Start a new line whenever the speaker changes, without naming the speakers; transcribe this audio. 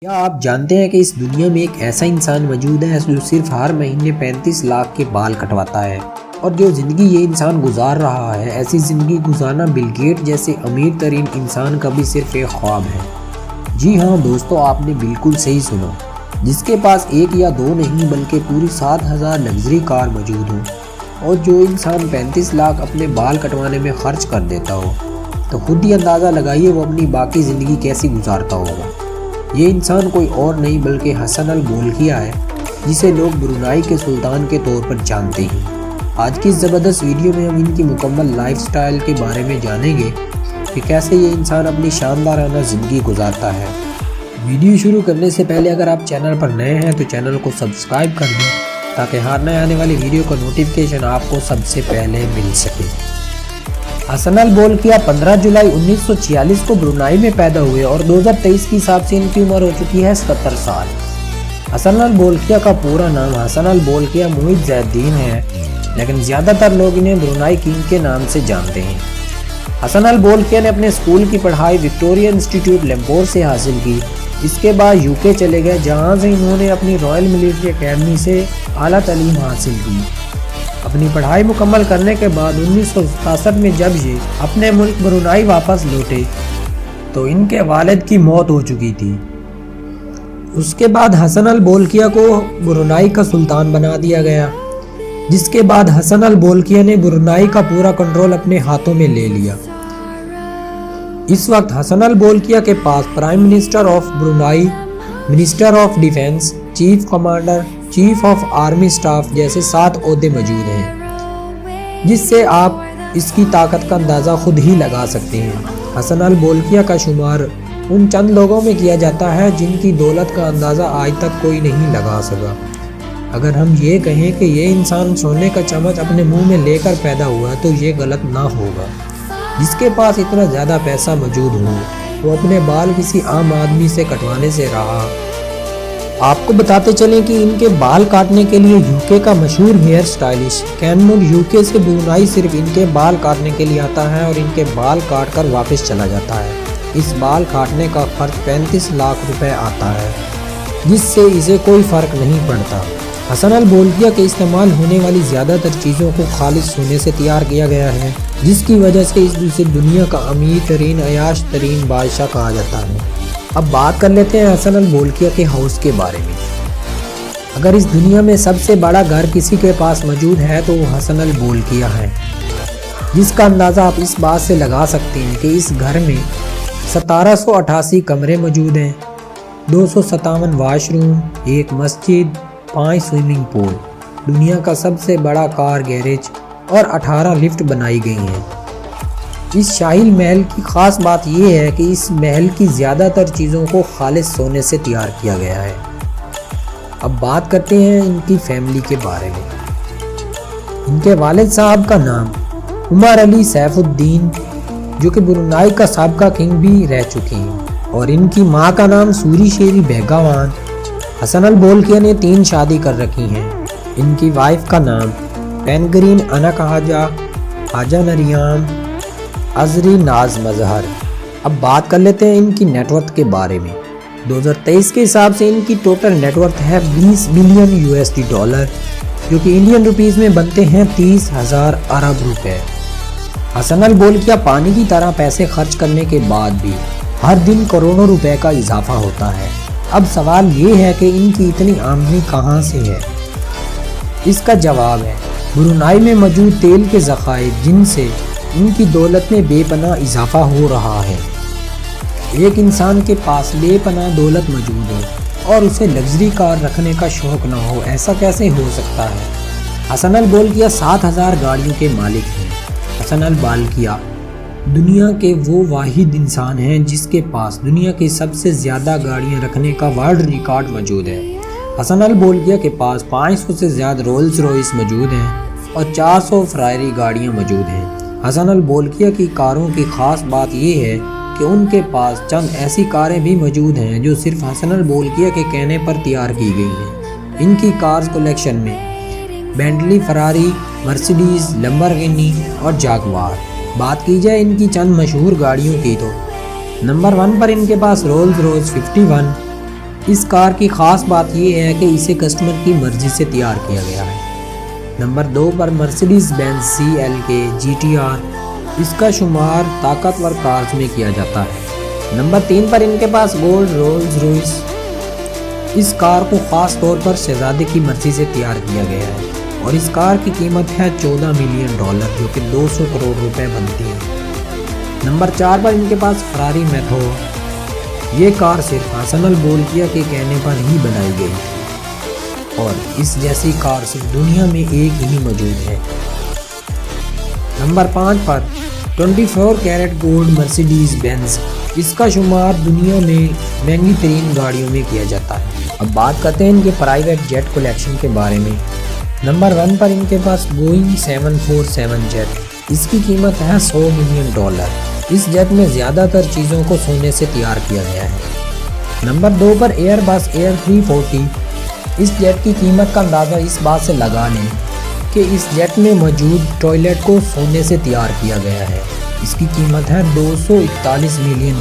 کیا آپ جانتے ہیں کہ اس دنیا میں ایک ایسا انسان موجود ہے جو صرف ہر مہینے 35 لاکھ کے بال کٹواتا ہے، اور جو زندگی یہ انسان گزار رہا ہے، ایسی زندگی گزارنا بل گیٹ جیسے امیر ترین انسان کا بھی صرف ایک خواب ہے۔ جی ہاں دوستو، آپ نے بالکل صحیح سنا، جس کے پاس ایک یا دو نہیں بلکہ پوری 7000 لگژری کار موجود ہوں، اور جو انسان 35 لاکھ اپنے بال کٹوانے میں خرچ کر دیتا ہو، تو خود ہی اندازہ لگائیے وہ اپنی باقی زندگی کیسی گزارتا ہوگا۔ یہ انسان کوئی اور نہیں بلکہ حسن البولکیہ ہے، جسے لوگ برونائی کے سلطان کے طور پر جانتے ہیں۔ آج کی اس زبردست ویڈیو میں ہم ان کی مکمل لائف سٹائل کے بارے میں جانیں گے کہ کیسے یہ انسان اپنی شاندارانہ زندگی گزارتا ہے۔ ویڈیو شروع کرنے سے پہلے اگر آپ چینل پر نئے ہیں تو چینل کو سبسکرائب کر دیں تاکہ ہر نئے آنے والی ویڈیو کا نوٹیفیکیشن آپ کو سب سے پہلے مل سکے۔ حسن البولکیہ 15 جولائی 1946 کو برونائی میں پیدا ہوئے اور 2023 کے حساب سے ان کی عمر ہو چکی ہے 77 سال۔ حسن البولکیہ کا پورا نام حسن البولکیہ محی زید الدین ہے، لیکن زیادہ تر لوگ انہیں برونائی کنگ کے نام سے جانتے ہیں۔ حسن البولکیہ نے اپنے اسکول کی پڑھائی وکٹوریہ انسٹیٹیوٹ لمپور سے حاصل کی۔ اس کے بعد یوکے چلے گئے، جہاں سے انہوں نے اپنی رائل ملٹری اکیڈمی سے اعلیٰ تعلیم حاصل کی۔ اپنی پڑھائی مکمل کرنے کے بعد 1967 میں جب یہ اپنے ملک برونائی واپس لوٹے تو ان کے والد کی موت ہو چکی تھی۔ اس کے بعد حسن البولکیہ کو برونائی کا سلطان بنا دیا گیا، جس کے بعد حسن البولکیہ نے برونائی کا پورا کنٹرول اپنے ہاتھوں میں لے لیا۔ اس وقت حسن البولکیہ کے پاس prime minister of Brunei, minister of defence, chief commander, chief of army staff جیسے 7 عہدے موجود ہیں، جس سے آپ اس کی طاقت کا اندازہ خود ہی لگا سکتے ہیں۔ حسن البولکیہ کا شمار ان چند لوگوں میں کیا جاتا ہے جن کی دولت کا اندازہ آج تک کوئی نہیں لگا سکا۔ اگر ہم یہ کہیں کہ یہ انسان سونے کا چمچ اپنے منہ میں لے کر پیدا ہوا تو یہ غلط نہ ہوگا۔ جس کے پاس اتنا زیادہ پیسہ موجود ہو وہ اپنے بال کسی عام آدمی سے کٹوانے سے رہا۔ آپ کو بتاتے چلیں کہ ان کے بال کاٹنے کے لیے یوکے کا مشہور ہیئر سٹائلسٹ کینمور یوکے سے برونائی صرف ان کے بال کاٹنے کے لیے آتا ہے اور ان کے بال کاٹ کر واپس چلا جاتا ہے۔ اس بال کاٹنے کا خرچ 35 لاکھ روپے آتا ہے، جس سے اسے کوئی فرق نہیں پڑتا۔ حسن البولکیہ کے استعمال ہونے والی زیادہ تر چیزوں کو خالص سونے سے تیار کیا گیا ہے، جس کی وجہ سے اسے دنیا کا امیر ترین عیاش ترین بادشاہ کہا جاتا ہے۔ اب بات کر لیتے ہیں حسن البولکیہ کے ہاؤس کے بارے میں۔ اگر اس دنیا میں سب سے بڑا گھر کسی کے پاس موجود ہے تو وہ حسن البولکیہ ہے، جس کا اندازہ آپ اس بات سے لگا سکتے ہیں کہ اس گھر میں 1788 کمرے موجود ہیں، 257 واش روم، ایک مسجد، 5 سوئمنگ پول، دنیا کا سب سے بڑا کار گیریج اور 18 لفٹ بنائی گئی ہیں۔ اس شاہی محل کی خاص بات یہ ہے کہ اس محل کی زیادہ تر چیزوں کو خالص سونے سے تیار کیا گیا ہے۔ اب بات کرتے ہیں ان کی فیملی کے بارے میں۔ ان کے والد صاحب کا نام عمر علی سیف الدین، جو کہ برونائی کا سابقہ کنگ بھی رہ چکے ہیں، اور ان کی ماں کا نام سوری شیری بیگاوان۔ حسن البولکیہ نے 3 شادی کر رکھی ہیں۔ ان کی وائف کا نام پینگرین انک حاجہ نریام ازری ناز مظہر۔ اب بات کر لیتے ہیں ان کی نیٹ ورتھ کے بارے میں۔ 2023 کے حساب سے ان کی ٹوٹل نیٹ ورتھ ہے 20 بلین $، جو کہ انڈین روپیز میں بنتے ہیں 30,000 ارب روپے۔ حسن البولکیہ پانی کی طرح پیسے خرچ کرنے کے بعد بھی ہر دن کروڑوں روپے کا اضافہ ہوتا ہے۔ اب سوال یہ ہے کہ ان کی اتنی آمدنی کہاں سے ہے؟ اس کا جواب ہے برونائی میں موجود تیل کے ذخائر، جن سے ان کی دولت میں بے پناہ اضافہ ہو رہا ہے۔ ایک انسان کے پاس بے پناہ دولت موجود ہو اور اسے لگژری کار رکھنے کا شوق نہ ہو، ایسا کیسے ہو سکتا ہے؟ حسن البولکیہ 7000 گاڑیوں کے مالک ہیں۔ حسن البولکیہ دنیا کے وہ واحد انسان ہیں جس کے پاس دنیا کی سب سے زیادہ گاڑیاں رکھنے کا ورلڈ ریکارڈ موجود ہے۔ حسن البولکیہ کے پاس 500 سے زیادہ رولز روئس موجود ہیں اور 400 فراری گاڑیاں موجود ہیں۔ حسن البولکیہ کی کاروں کی خاص بات یہ ہے کہ ان کے پاس چند ایسی کاریں بھی موجود ہیں جو صرف حسن البولکیہ کے کہنے پر تیار کی گئی ہیں۔ ان کی کارز کلیکشن میں بینٹلی، فراری، مرسیڈیز، لمبورگینی اور جاگوار۔ بات کی جائے ان کی چند مشہور گاڑیوں کی تو نمبر 1 پر ان کے پاس رولز روئس 51، اس کار کی خاص بات یہ ہے کہ اسے کسٹمر کی مرضی سے تیار کیا گیا ہے۔ نمبر 2 پر مرسیڈیز بینز CLK GTR، اس کا شمار طاقتور کارز میں کیا جاتا ہے۔ نمبر 3 پر ان کے پاس گولڈ رولز روئس، اس کار کو خاص طور پر شہزادے کی مرضی سے تیار کیا گیا ہے اور اس کار کی قیمت ہے $14 ملین، جو کہ 200 کروڑ روپے بنتی ہے۔ نمبر 4 پر ان کے پاس فراری میتور، یہ کار صرف حسن البولکیہ کے کہنے پر ہی بنائی گئی اور اس جیسی کار صرف دنیا میں ایک ہی موجود ہے۔ نمبر 5 پر 24 کیرٹ گولڈ مرسیڈیز بینز، اس کا شمار دنیا میں مہنگی ترین گاڑیوں میں کیا جاتا ہے۔ اب بات کرتے ہیں ان کے پرائیویٹ جیٹ کلیکشن کے بارے میں۔ نمبر 1 پر ان کے پاس بوئنگ 747 جیٹ، اس کی قیمت ہے $100 ملین۔ اس جیٹ میں زیادہ تر چیزوں کو سونے سے تیار کیا گیا ہے۔ نمبر 2 پر ایئر بس ایئر 340، اس جیٹ کی قیمت کا اندازہ اس بات سے لگا لیں کہ اس جیٹ میں موجود ٹوائلٹ کو سونے سے تیار کیا گیا ہے۔ اس کی قیمت ہے $241 ملین۔